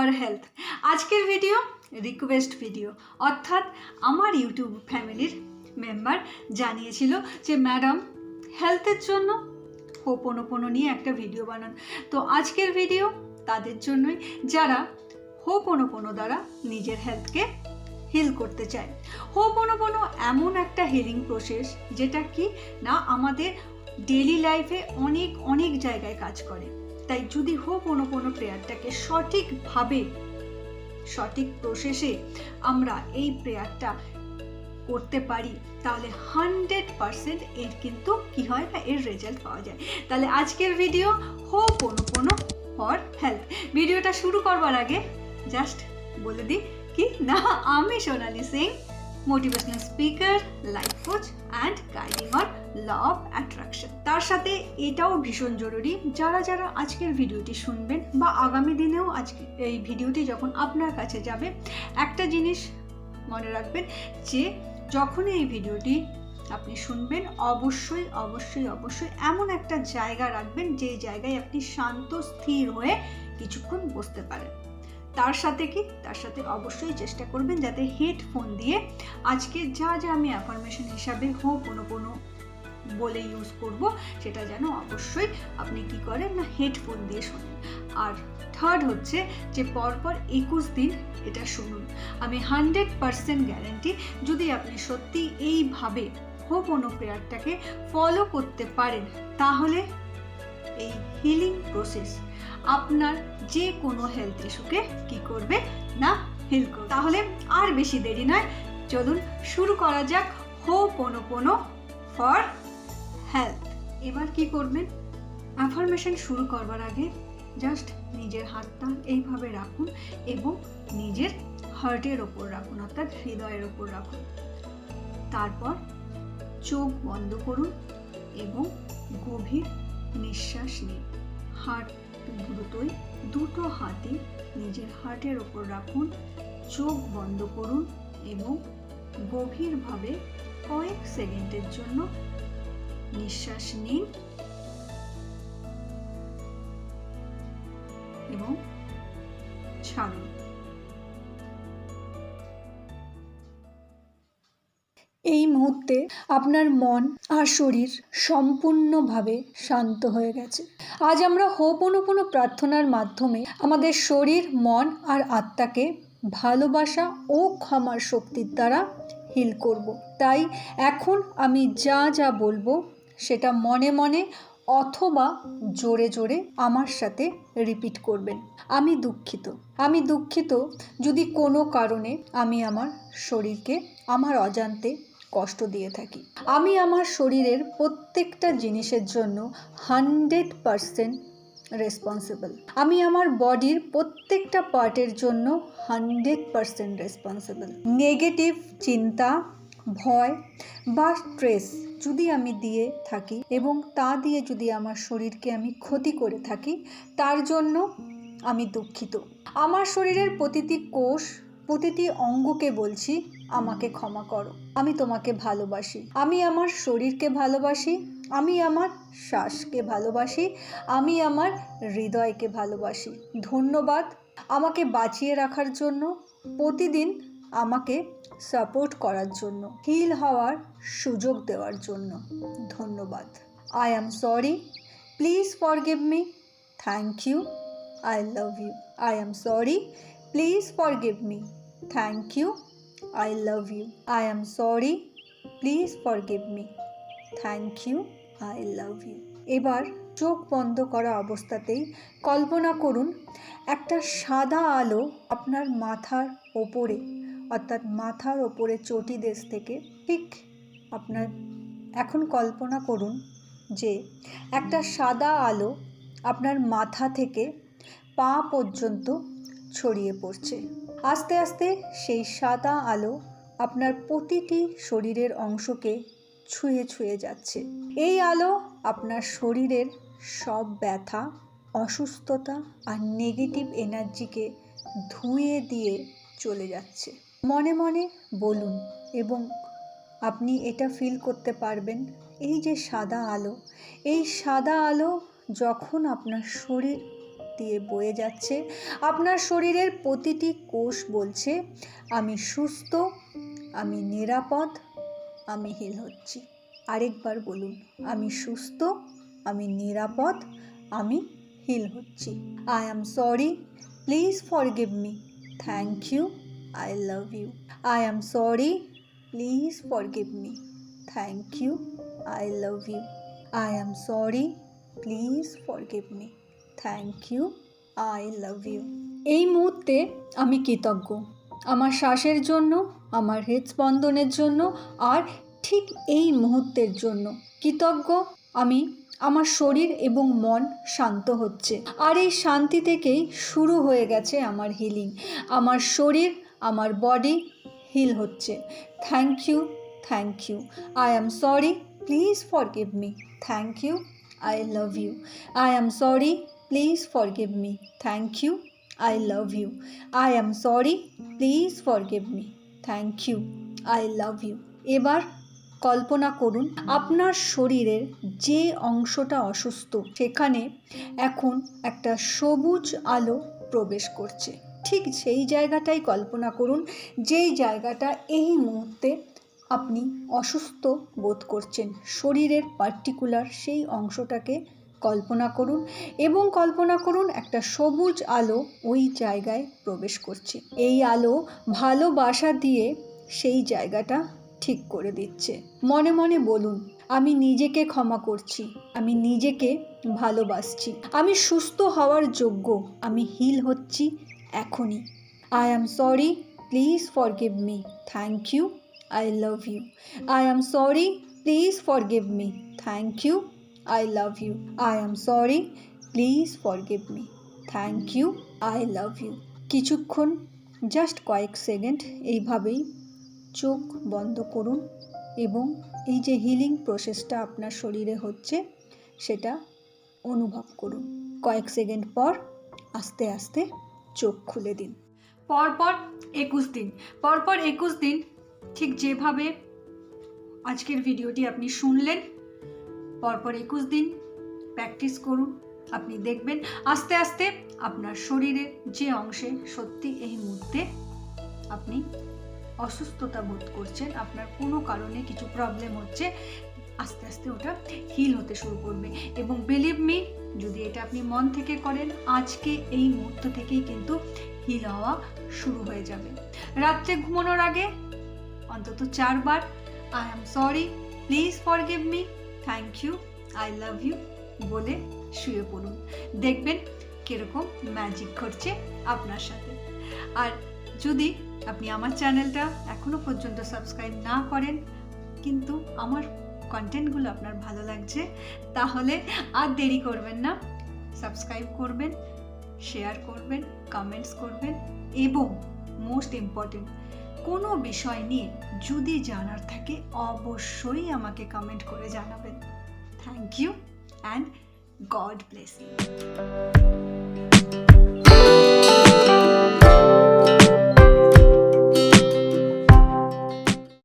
For health. আজকের video request video, অর্থাৎ আমার ইউটিউব ফ্যামিলির মেম্বার জানিয়েছিল যে ম্যাডাম হেলথের জন্য হোপোনোপোনো নিয়ে একটা ভিডিও বানান। তো আজকের ভিডিও তাদের জন্যই যারা হোপোনোপোনো দ্বারা নিজের হেলথকে হিল করতে চায়। হোপোনোপোনো এমন একটা হিলিং প্রসেস যেটা কি না আমাদের ডেইলি লাইফে অনেক অনেক জায়গায় কাজ করে। তাই যদি হোপোনোপোনো প্রেয়ারটাকে সঠিকভাবে সঠিক প্রসেসে আমরা এই প্রেয়ারটা করতে পারি তাহলে 100% এর কিন্তু কি হয় না এর রেজাল্ট পাওয়া যায়। তাহলে আজকের ভিডিও হোপোনোপোনো ফর হেলথ। ভিডিওটা শুরু করবার আগে জাস্ট বলে দিই কি না আমি Sonali Singh, motivational speaker, life coach and guiding on law of attraction. তার সাথে এটাও ভীষণ জরুরি যারা যারা আজকের ভিডিওটি শুনবেন বা আগামী দিনেও আজকে এই ভিডিওটি যখন আপনার কাছে যাবে একটা জিনিস মনে রাখবেন যে যখনই এই ভিডিওটি আপনি শুনবেন অবশ্যই অবশ্যই অবশ্যই এমন একটা জায়গা রাখবেন যে জায়গায় আপনি শান্ত স্থির হয়ে কিছুক্ষণ বসতে পারেন। তার সাথে অবশ্যই চেষ্টা করবেন যাতে হেডফোন দিয়ে আজকে যা যা আমি অ্যাফার্মেশন হিসাবে হোপোনোপোনো বলে ইউজ করব সেটা যেন অবশ্যই আপনি কি করেন না হেডফোন দিয়ে শোনেন। আর থার্ড হচ্ছে যে পরপর 21 দিন এটা শুনুন। আমি 100% গ্যারান্টি যদি আপনি সত্যি এইভাবে হোপোনো প্রেয়ারটাকে ফলো করতে পারেন তাহলে এই হিলিং প্রসেস আপনার যে কোনো হেলথ ইস্যুকে কি করবে না হিল করবে। তাহলে আর বেশি দেরি নয়, চলুন শুরু করা যাক হোপোনোপোনো ফর হেলথ। এবার কি করবেন, অ্যাফার্মেশন শুরু করবার আগে জাস্ট নিজের হাতটা এইভাবে রাখুন এবং নিজের হার্টের ওপর রাখুন, অর্থাৎ হৃদয়ের ওপর রাখুন। তারপর চোখ বন্ধ করুন এবং গভীর নিঃশ্বাস নিন। হার্ট দ্রুতই দুটো হাতই নিজের হার্টের ওপর রাখুন, চোখ বন্ধ করুন এবং গভীরভাবে কয়েক সেকেন্ডের জন্য নিঃশ্বাস নিন এবং ছাড়ুন। এই মুহূর্তে আপনার মন আর শরীর সম্পূর্ণভাবে শান্ত হয়ে গেছে। আজ আমরা হোপোনোপোনো প্রার্থনার মাধ্যমে আমাদের শরীর, মন আর আত্মাকে ভালোবাসা ও ক্ষমার শক্তির দ্বারা হিল করব। তাই এখন আমি যা যা বলবো সেটা মনে মনে অথবা জোরে জোরে আমার সাথে রিপিট করবেন। আমি দুঃখিত যদি কোনো কারণে আমি আমার শরীরকে আমার অজান্তে কষ্ট দিয়ে থাকি। আমি আমার শরীরের প্রত্যেকটা জিনিসের জন্য 100% রেসপন্সিবল। আমি আমার বডির প্রত্যেকটা পার্টের জন্য 100% রেসপন্সিবল। নেগেটিভ চিন্তা, ভয় বা স্ট্রেস যদি আমি দিয়ে থাকি এবং তা দিয়ে যদি আমার শরীরকে আমি ক্ষতি করে থাকি তার জন্য আমি দুঃখিত। আমার শরীরের প্রতিটি কোষ, প্রতিটি অঙ্গকে বলছি আমাকে ক্ষমা করো। আমি তোমাকে ভালোবাসি। আমি আমার শরীরকে ভালোবাসি, আমি আমার শ্বাসকে ভালোবাসি, আমি আমার হৃদয়কে ভালোবাসি। ধন্যবাদ আমাকে বাঁচিয়ে রাখার জন্য, প্রতিদিন আমাকে সাপোর্ট করার জন্য, হিল হওয়ার সুযোগ দেওয়ার জন্য ধন্যবাদ। I am sorry, please forgive me, thank you, I love you. I am sorry, please forgive me, thank you, I love you. I am sorry. Please forgive me. Thank you. I love you. এবার চোখ বন্ধ করা অবস্থাতেই কল্পনা করুন একটা সাদা আলো আপনার মাথার ওপরে, অর্থাৎ মাথার ওপরে চটিদেশ থেকে ঠিক আপনার এখন কল্পনা করুন যে একটা সাদা আলো আপনার মাথা থেকে পা পর্যন্ত ছড়িয়ে পড়ছে। আস্তে আস্তে সেই সাদা আলো আপনার প্রতিটি শরীরের অংশকে ছুঁয়ে ছুঁয়ে যাচ্ছে। এই আলো আপনার শরীরের সব ব্যথা, অসুস্থতা আর নেগেটিভ এনার্জিকে ধুয়ে দিয়ে চলে যাচ্ছে। মনে মনে বলুন এবং আপনি এটা ফিল করতে পারবেন এই যে সাদা আলো, এই সাদা আলো যখন আপনার শরীর দিয়ে বয়ে যাচ্ছে। আপনার শরীরের প্রতিটি কোষ বলছে আমি সুস্থ, আমি নিরাপদ, আমি হিল হচ্ছি। আরেকবার বলুন, আমি সুস্থ, আমি নিরাপদ, আমি হিল হচ্ছি। I am sorry, please forgive me, thank you, I love you. I am sorry, please forgive me, thank you, I love you. I am sorry, please forgive me, thank you, I love you. এই মুহূর্তে আমি কৃতজ্ঞ আমার শ্বাসের জন্য, আমার হৃদস্পন্দনের জন্য, আর ঠিক এই মুহূর্তের জন্য কৃতজ্ঞ আমি আমার শরীর এবং মন শান্ত হচ্ছে। আর এই শান্তি থেকেই শুরু হয়ে গেছে আমার হিলিং। আমার শরীর, আমার বডি হিল হচ্ছে। Thank you, thank you. I am sorry, please forgive me, thank you, I love you. I am sorry, please forgive me, thank you, I love you. I am sorry. Please forgive me. Thank you. I love you. এবার কল্পনা করুন আপনার শরীরের যে অংশটা অসুস্থ সেখানে এখন একটা সবুজ আলো প্রবেশ করছে। ঠিক সেই জায়গাটাই কল্পনা করুন যেই জায়গাটা এই মুহূর্তে আপনি অসুস্থ বোধ করছেন। শরীরের পার্টিকুলার সেই অংশটাকে কল্পনা করুন এবং কল্পনা করুন একটা সবুজ আলো ওই জায়গায় প্রবেশ করছে। এই আলো ভালোবাসা দিয়ে সেই জায়গাটা ঠিক করে দিচ্ছে। মনে মনে বলুন, আমি নিজেকে ক্ষমা করছি, আমি নিজেকে ভালোবাসছি, আমি সুস্থ হওয়ার যোগ্য, আমি হিল হচ্ছি এখনই। I am sorry, please forgive me, thank you, I love you. I am sorry, please forgive me, thank you, I love you. I am sorry. Please forgive me. Thank you. I love you. কিছুক্ষণ just কয়েক second এইভাবেই চোখ বন্ধ করুন এবং এই যে healing প্রসেসটা আপনার শরীরে হচ্ছে সেটা অনুভব করুন। কয়েক সেকেন্ড পর আস্তে আস্তে চোখ খুলে দিন। পরপর 21 দিন, পরপর 21 দিন ঠিক যেভাবে আজকের ভিডিওটি আপনি শুনলেন, পরপর 21 দিন প্র্যাকটিস করুন। আপনি দেখবেন আস্তে আস্তে আপনার শরীরের যে অংশে সত্যি এই মুহূর্তে আপনি অসুস্থতা বোধ করছেন, আপনার কোনো কারণে কিছু প্রবলেম হচ্ছে, আস্তে আস্তে ওটা হিল হতে শুরু করবে। এবং বিলিভ মি, যদি এটা আপনি মন থেকে করেন, আজকে এই মুহূর্ত থেকেই কিন্তু হিল হওয়া শুরু হয়ে যাবে। রাত্রে ঘুমানোর আগে অন্তত 4 বার I am sorry, please forgive me, thank you, I love you বলে শুয়ে পড়ুন। দেখবেন কীরকম ম্যাজিক ঘটছে আপনার সাথে। আর যদি আপনি আমার চ্যানেলটা এখনও পর্যন্ত সাবস্ক্রাইব না করেন কিন্তু আমার কন্টেন্টগুলো আপনার ভালো লাগছে, তাহলে আর দেরি করবেন না, সাবস্ক্রাইব করবেন, শেয়ার করবেন, কমেন্টস করবেন এবং মোস্ট ইম্পর্টেন্ট কোনো বিষয় নিয়ে যদি জানার থাকে অবশ্যই আমাকে কমেন্ট করে জানাবেন। Thank you and God bless you.